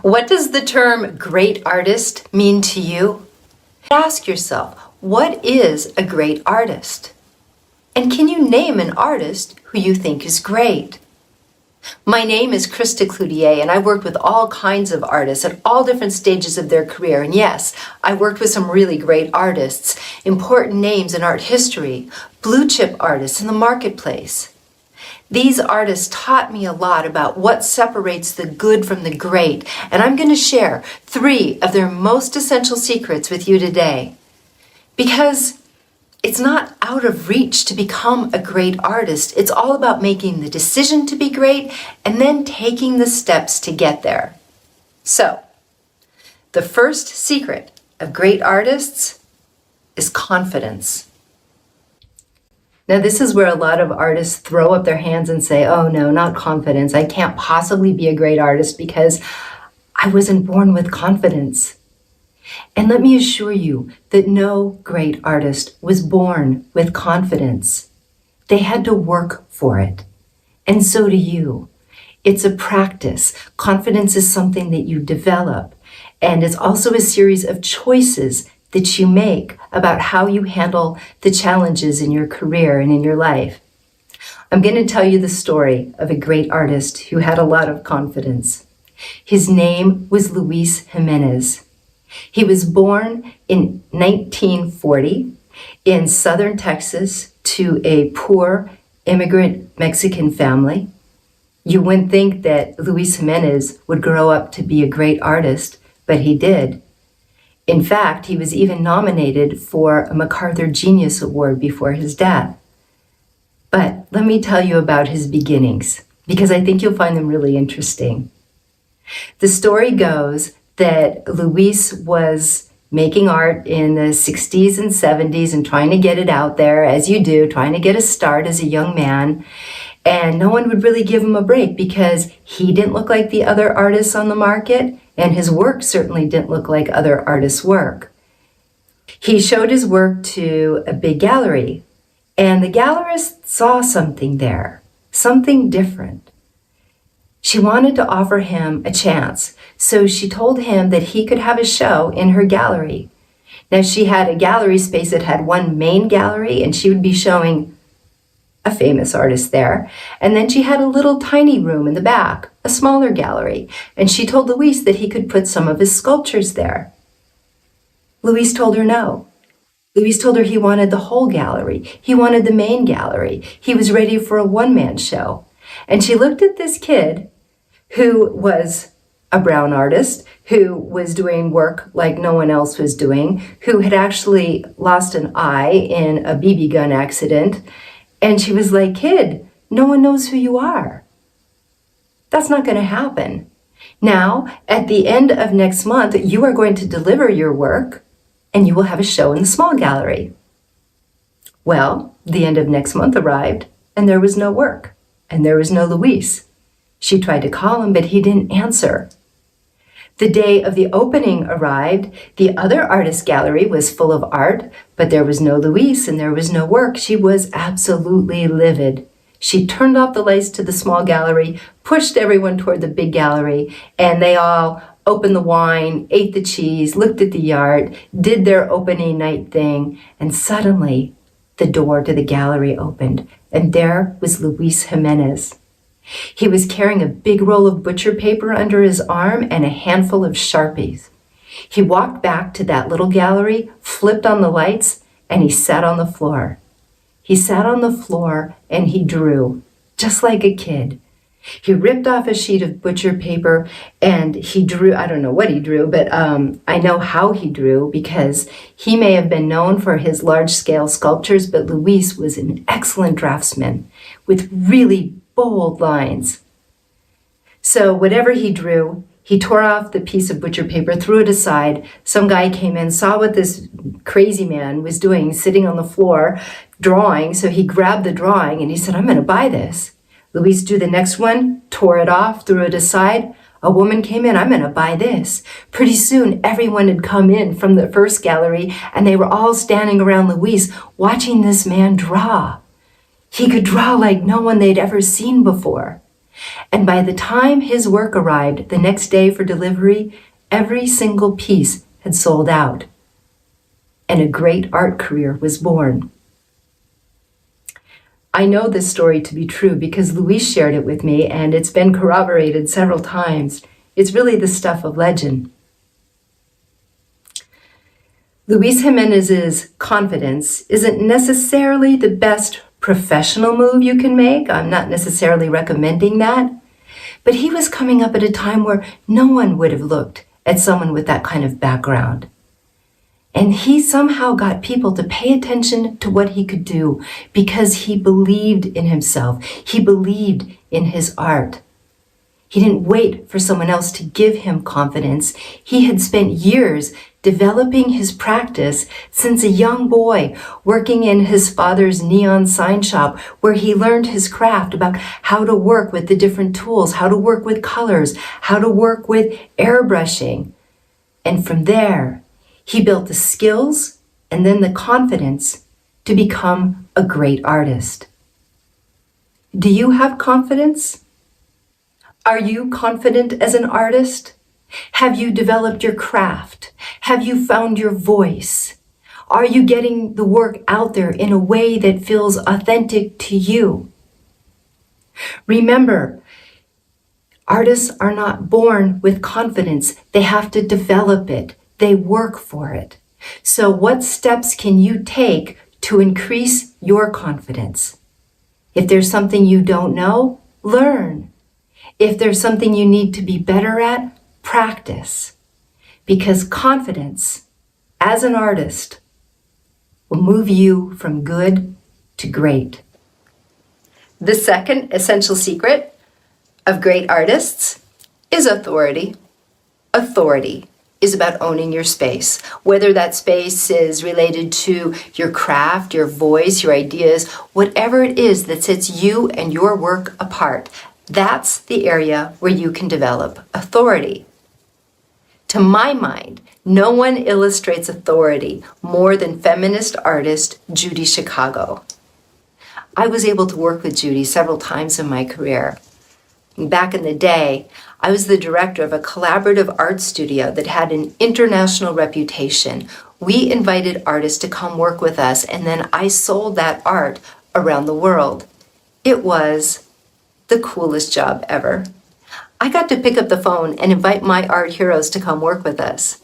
What does the term great artist mean to you? Ask yourself, what is a great artist? And can you name an artist who you think is great? My name is Krista Cloutier, and I worked with all kinds of artists at all different stages of their career. And yes, I worked with some really great artists, important names in art history, blue chip artists in the marketplace. These artists taught me a lot about what separates the good from the great, and I'm going to share 3 of their most essential secrets with you today. Because it's not out of reach to become a great artist. It's all about making the decision to be great and then taking the steps to get there. So, the first secret of great artists is confidence. Now, this is where a lot of artists throw up their hands and say, oh no, not confidence. I can't possibly be a great artist because I wasn't born with confidence. And let me assure you that no great artist was born with confidence. They had to work for it. And so do you. It's a practice. Confidence is something that you develop. And it's also a series of choices that you make about how you handle the challenges in your career and in your life. I'm going to tell you the story of a great artist who had a lot of confidence. His name was Luis Jimenez. He was born in 1940 in southern Texas to a poor immigrant Mexican family. You wouldn't think that Luis Jimenez would grow up to be a great artist, but he did. In fact, he was even nominated for a MacArthur Genius Award before his death. But let me tell you about his beginnings, because I think you'll find them really interesting. The story goes that Luis was making art in the 60s and 70s and trying to get it out there, as you do, trying to get a start as a young man. And no one would really give him a break because he didn't look like the other artists on the market, and his work certainly didn't look like other artists' work. He showed his work to a big gallery, and the gallerist saw something there, something different. She wanted to offer him a chance, so she told him that he could have a show in her gallery. Now, she had a gallery space that had one main gallery, and she would be showing a famous artist there. And then she had a little tiny room in the back, a smaller gallery, and she told Luis that he could put some of his sculptures there. Luis told her no. Luis told her he wanted the whole gallery. He wanted the main gallery. He was ready for a one-man show. And she looked at this kid who was a brown artist, who was doing work like no one else was doing, who had actually lost an eye in a BB gun accident. And she was like, kid, no one knows who you are. That's not going to happen. Now, at the end of next month, you are going to deliver your work and you will have a show in the small gallery. Well, the end of next month arrived and there was no work and there was no Luis. She tried to call him, but he didn't answer. The day of the opening arrived. The other artist gallery was full of art, but there was no Luis and there was no work. She was absolutely livid. She turned off the lights to the small gallery, pushed everyone toward the big gallery, and they all opened the wine, ate the cheese, looked at the art, did their opening night thing, and suddenly the door to the gallery opened, and there was Luis Jimenez. He was carrying a big roll of butcher paper under his arm and a handful of Sharpies. He walked back to that little gallery, flipped on the lights, and he sat on the floor. He sat on the floor and he drew, just like a kid. He ripped off a sheet of butcher paper and he drew, I don't know what he drew, but I know how he drew because he may have been known for his large-scale sculptures, but Luis was an excellent draftsman with really bold lines. So whatever he drew, he tore off the piece of butcher paper, threw it aside. Some guy came in, saw what this crazy man was doing, sitting on the floor, drawing. So he grabbed the drawing and he said, I'm going to buy this. Luis drew the next one, tore it off, threw it aside. A woman came in, I'm going to buy this. Pretty soon, everyone had come in from the first gallery and they were all standing around Luis watching this man draw. He could draw like no one they'd ever seen before. And by the time his work arrived the next day for delivery, every single piece had sold out. And a great art career was born. I know this story to be true because Luis shared it with me, and it's been corroborated several times. It's really the stuff of legend. Luis Jimenez's confidence isn't necessarily the best professional move you can make. I'm not necessarily recommending that. But he was coming up at a time where no one would have looked at someone with that kind of background. And he somehow got people to pay attention to what he could do because he believed in himself. He believed in his art. He didn't wait for someone else to give him confidence. He had spent years developing his practice since a young boy, working in his father's neon sign shop, where he learned his craft about how to work with the different tools, how to work with colors, how to work with airbrushing. And from there, he built the skills and then the confidence to become a great artist. Do you have confidence? Are you confident as an artist? Have you developed your craft? Have you found your voice? Are you getting the work out there in a way that feels authentic to you? Remember, artists are not born with confidence. They have to develop it. They work for it. So what steps can you take to increase your confidence? If there's something you don't know, learn. If there's something you need to be better at, practice. Because confidence, as an artist, will move you from good to great. The second essential secret of great artists is authority. Authority is about owning your space, whether that space is related to your craft, your voice, your ideas, whatever it is that sets you and your work apart. That's the area where you can develop authority. To my mind, no one illustrates authority more than feminist artist Judy Chicago. I was able to work with Judy several times in my career. Back in the day, I was the director of a collaborative art studio that had an international reputation. We invited artists to come work with us, and then I sold that art around the world. It was the coolest job ever. I got to pick up the phone and invite my art heroes to come work with us.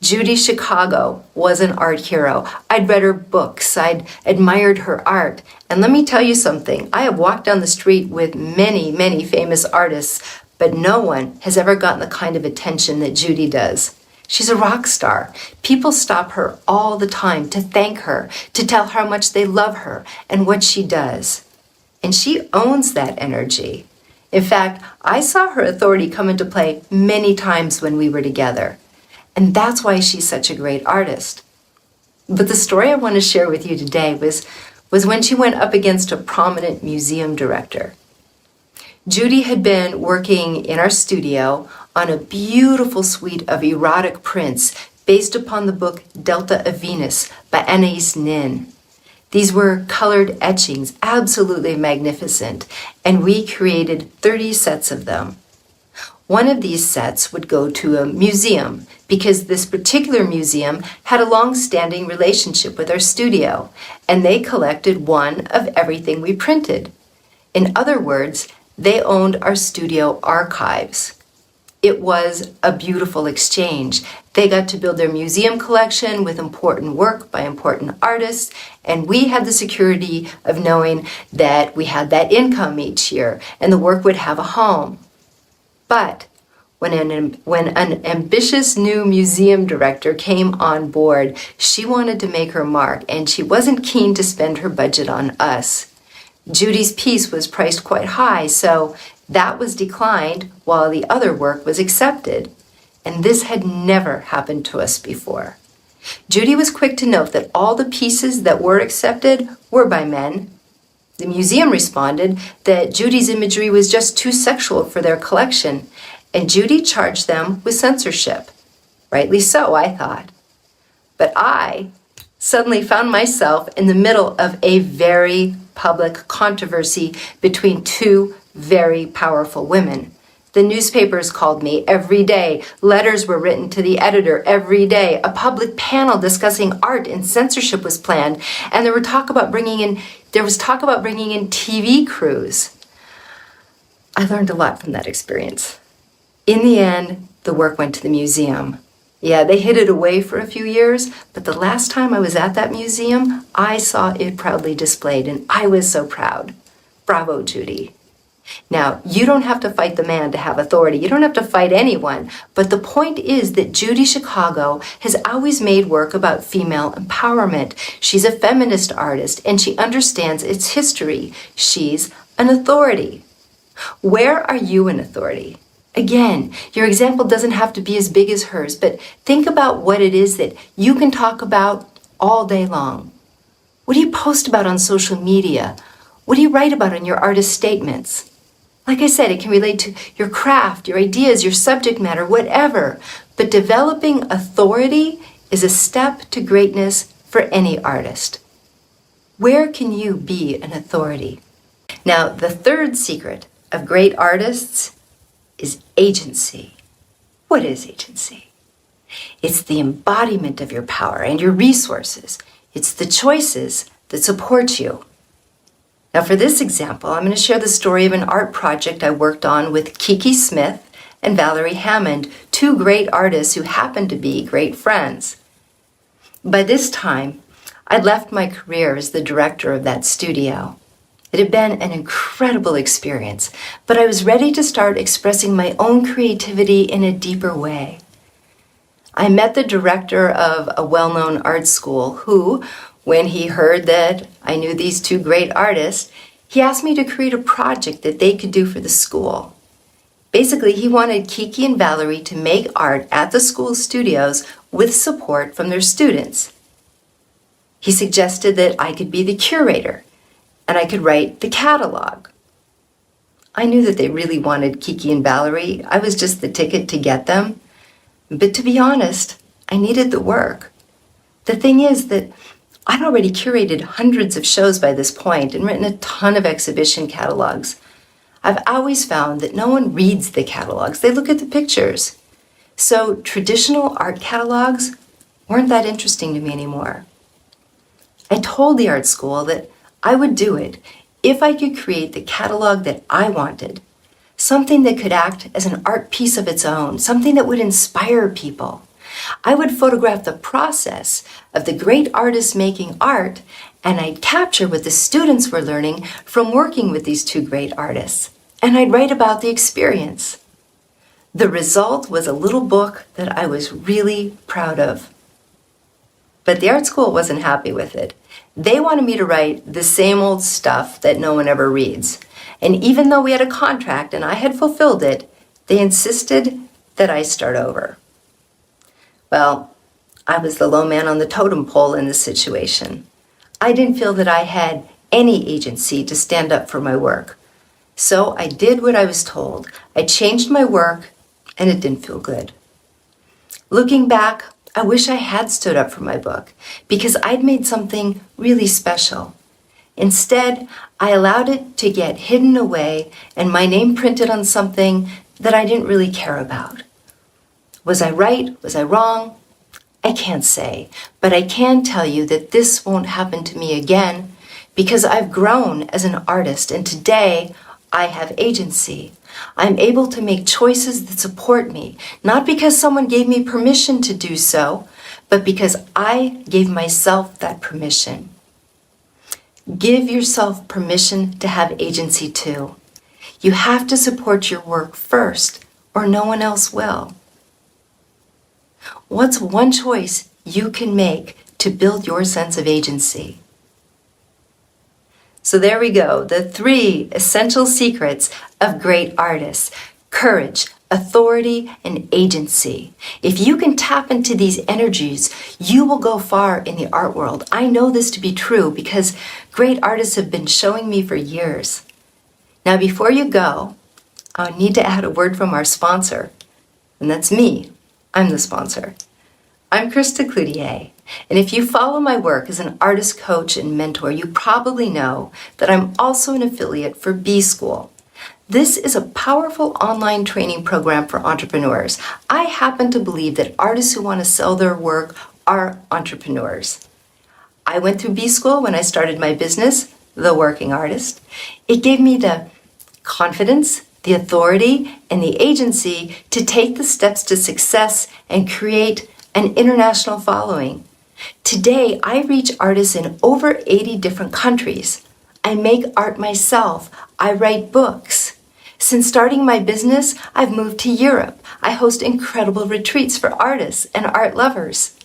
Judy Chicago was an art hero. I'd read her books. I'd admired her art. And let me tell you something. I have walked down the street with many, many famous artists, but no one has ever gotten the kind of attention that Judy does. She's a rock star. People stop her all the time to thank her, to tell her how much they love her and what she does. And she owns that energy. In fact, I saw her authority come into play many times when we were together. And that's why she's such a great artist. But the story I want to share with you today was when she went up against a prominent museum director. Judy had been working in our studio on a beautiful suite of erotic prints based upon the book Delta of Venus by Anais Nin. These were colored etchings, absolutely magnificent, and we created 30 sets of them. One of these sets would go to a museum because this particular museum had a long-standing relationship with our studio, and they collected one of everything we printed. In other words, they owned our studio archives. It was a beautiful exchange. They got to build their museum collection with important work by important artists, and we had the security of knowing that we had that income each year, and the work would have a home. But when an ambitious new museum director came on board, she wanted to make her mark, and she wasn't keen to spend her budget on us. Judy's piece was priced quite high, so that was declined while the other work was accepted. And this had never happened to us before. Judy was quick to note that all the pieces that were accepted were by men. The museum responded that Judy's imagery was just too sexual for their collection, and Judy charged them with censorship. Rightly so, I thought. But I suddenly found myself in the middle of a very public controversy between two very powerful women. The newspapers called me every day. Letters were written to the editor every day. A public panel discussing art and censorship was planned, and there was talk about bringing in TV crews. I learned a lot from that experience. In the end, the work went to the museum. Yeah, they hid it away for a few years, but the last time I was at that museum, I saw it proudly displayed, and I was so proud. Bravo, Judy. Now, you don't have to fight the man to have authority. You don't have to fight anyone. But the point is that Judy Chicago has always made work about female empowerment. She's a feminist artist, and she understands its history. She's an authority. Where are you an authority? Again, your example doesn't have to be as big as hers, but think about what it is that you can talk about all day long. What do you post about on social media? What do you write about in your artist statements? Like I said, it can relate to your craft, your ideas, your subject matter, whatever. But developing authority is a step to greatness for any artist. Where can you be an authority? Now, the third secret of great artists is agency. What is agency? It's the embodiment of your power and your resources. It's the choices that support you. Now, for this example, I'm going to share the story of an art project I worked on with Kiki Smith and Valerie Hammond, two great artists who happen to be great friends. By this time, I'd left my career as the director of that studio. It had been an incredible experience, but I was ready to start expressing my own creativity in a deeper way. I met the director of a well-known art school who, when he heard that I knew these two great artists, he asked me to create a project that they could do for the school. Basically, he wanted Kiki and Valerie to make art at the school studios with support from their students. He suggested that I could be the curator and I could write the catalog. I knew that they really wanted Kiki and Valerie. I was just the ticket to get them. But to be honest, I needed the work. The thing is that I'd already curated hundreds of shows by this point and written a ton of exhibition catalogs. I've always found that no one reads the catalogs, they look at the pictures. So traditional art catalogs weren't that interesting to me anymore. I told the art school that I would do it if I could create the catalog that I wanted, something that could act as an art piece of its own, something that would inspire people. I would photograph the process of the great artists making art, and I'd capture what the students were learning from working with these two great artists, and I'd write about the experience. The result was a little book that I was really proud of. But the art school wasn't happy with it. They wanted me to write the same old stuff that no one ever reads. And even though we had a contract and I had fulfilled it, they insisted that I start over. Well, I was the low man on the totem pole in this situation. I didn't feel that I had any agency to stand up for my work. So I did what I was told. I changed my work, and it didn't feel good. Looking back, I wish I had stood up for my book because I'd made something really special. Instead, I allowed it to get hidden away and my name printed on something that I didn't really care about. Was I right? Was I wrong? I can't say, but I can tell you that this won't happen to me again because I've grown as an artist and today I have agency. I'm able to make choices that support me, not because someone gave me permission to do so, but because I gave myself that permission. Give yourself permission to have agency too. You have to support your work first, or no one else will. What's one choice you can make to build your sense of agency? So there we go, the 3 essential secrets of great artists: courage, authority, and agency. If you can tap into these energies, you will go far in the art world. I know this to be true because great artists have been showing me for years. Now, before you go, I need to add a word from our sponsor, and that's me. I'm the sponsor. I'm Krista Cloutier, and if you follow my work as an artist coach and mentor, you probably know that I'm also an affiliate for B School. This is a powerful online training program for entrepreneurs. I happen to believe that artists who want to sell their work are entrepreneurs. I went through B School when I started my business, The Working Artist. It gave me the confidence, the authority, and the agency to take the steps to success and create an international following. Today, I reach artists in over 80 different countries. I make art myself. I write books. Since starting my business, I've moved to Europe. I host incredible retreats for artists and art lovers.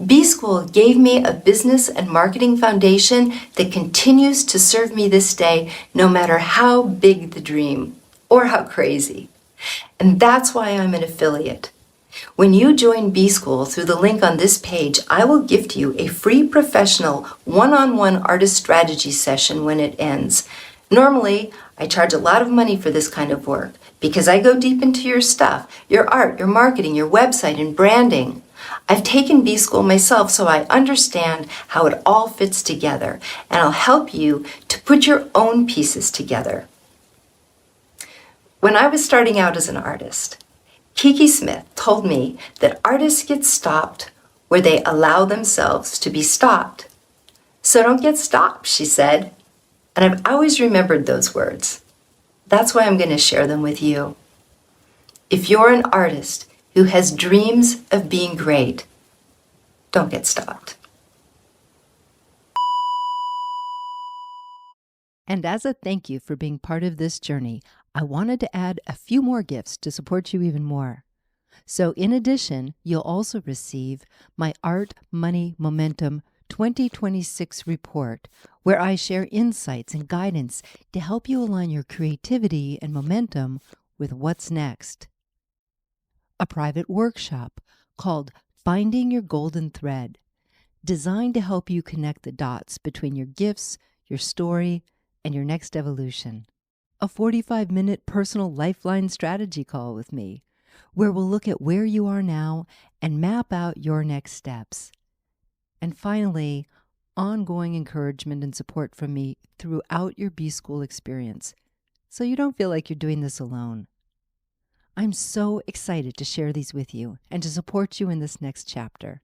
B School gave me a business and marketing foundation that continues to serve me this day, no matter how big the dream or how crazy. And that's why I'm an affiliate. When you join B School through the link on this page, I will gift you a free professional one-on-one artist strategy session when it ends. Normally, I charge a lot of money for this kind of work because I go deep into your stuff, your art, your marketing, your website, and branding. I've taken B School myself, so I understand how it all fits together, and I'll help you to put your own pieces together. When I was starting out as an artist, Kiki Smith told me that artists get stopped where they allow themselves to be stopped. So don't get stopped, she said. And I've always remembered those words. That's why I'm going to share them with you. If you're an artist who has dreams of being great, don't get stopped. And as a thank you for being part of this journey, I wanted to add a few more gifts to support you even more. So in addition, you'll also receive my Art, Money, Momentum 2026 report, where I share insights and guidance to help you align your creativity and momentum with what's next. A private workshop called Finding Your Golden Thread, designed to help you connect the dots between your gifts, your story, and your next evolution. A 45-minute personal lifeline strategy call with me, where we'll look at where you are now and map out your next steps. And finally, ongoing encouragement and support from me throughout your B School experience, so you don't feel like you're doing this alone. I'm so excited to share these with you and to support you in this next chapter.